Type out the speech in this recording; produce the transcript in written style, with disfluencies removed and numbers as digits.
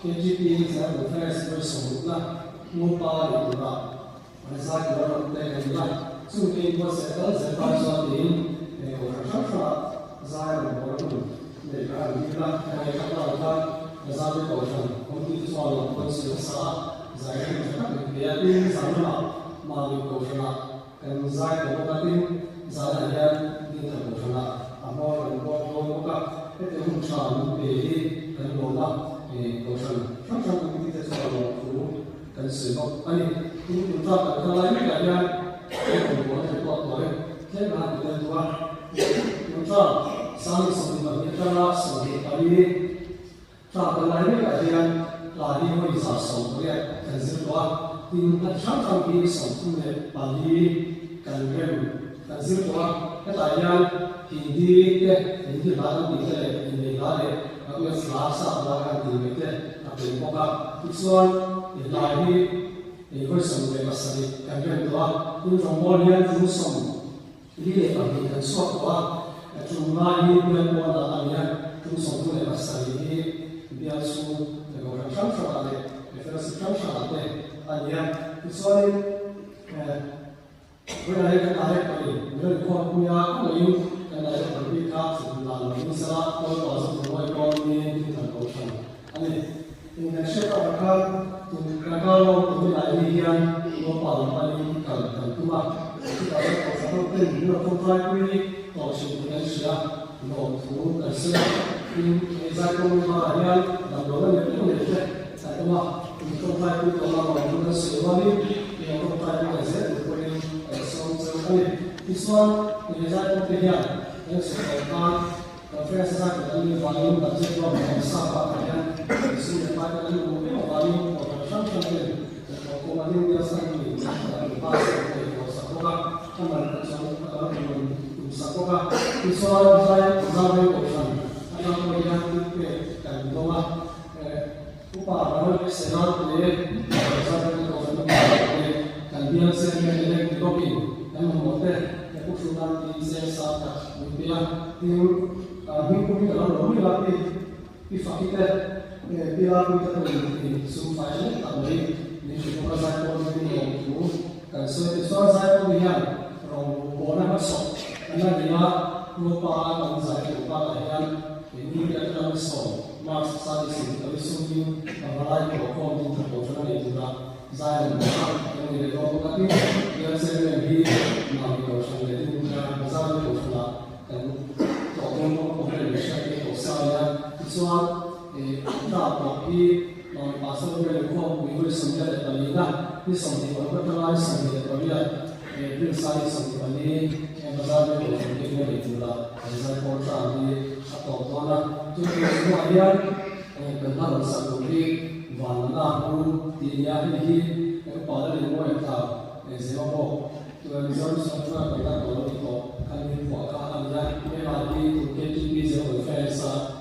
KGP is a first person no power in the result of the life. So it was a person in or Zion or the Gravilla and a couple of Zabi Ocean, only to swallow Consusa, Zion, the Abin Zana, Mali Ocean, and Zion Ocatin, Zanayan, Nita Ocean, Amor and Boka, at the Hunchan, Baby, and Bola. Ocean. Sometimes we did this all through and say, I mean, you talk about the life again, and what I got away. Came out with that one. You talk, some something of the class, or the Pali. Talk the life again, Ladi is also there, and Zilwa, in the Chantal being something that Pali can remember. And Zilwa, that I am, he did, in the Bible, in the Valley. Aku yang selasa belakang di meter, aku yang buka, isuan, ilahi, ikut semua pasal kajian doa, ini rombongan rusong, ini kami kan suatu cuma ini yang buat alamnya, rusong tu pasal ini biar su, orang Syamsa ada, referensi Syamsa ada, alia, isuan, berada di tarik kali, berada punya kali. And I have a big house in London. It's a lot of the white colony in the ocean. And in the shape of a car, to Krakau, to the Liberian, to Palmani, Kalkuma, to the beautiful driveway, or Shibuya, no, to the sea, in Zakum Marian, and the other Satama, in contact with the Lama of the Silvani, in contact with the Zed, and so this one is a big Yes, the first time that we value the zero and Saba again, see the fact that we value of the function, the Commanding the Assembly, the Pastor of Sakoga, and Sakoga, we saw the Zabe Ocean, and now we have to pay and Noma, Upa, Senat, the Zabe Ocean, and be answered in the copy, and Motel. Usulan di sesata, dia minggu dalam lori lagi difakir dia kita di sumpai tapi di sekolah saya pun di itu kan sesuatu saya pun dia orang orang masuk karena dia lupa dan saya lupa dia ini dia dalam masuk mas saya sini tapi sungguh balai pokok di tempat itu juga saya yang di dalam tapi dia sering di Mali Ocean itu juga besar di Ocean dan tolong orang Malaysia itu saya isuan tapi orang pasal mereka mengikut semua dari mana di semua orang terlalu semua dari di sana semua ini besar di Ocean itu juga besar kota di atau mana jadi semua dia benar besar di Vanna pun dia ini pada lingkungan yang siapa Result software pada kalau itu kami buat kalian memang di KGP 0 Fesa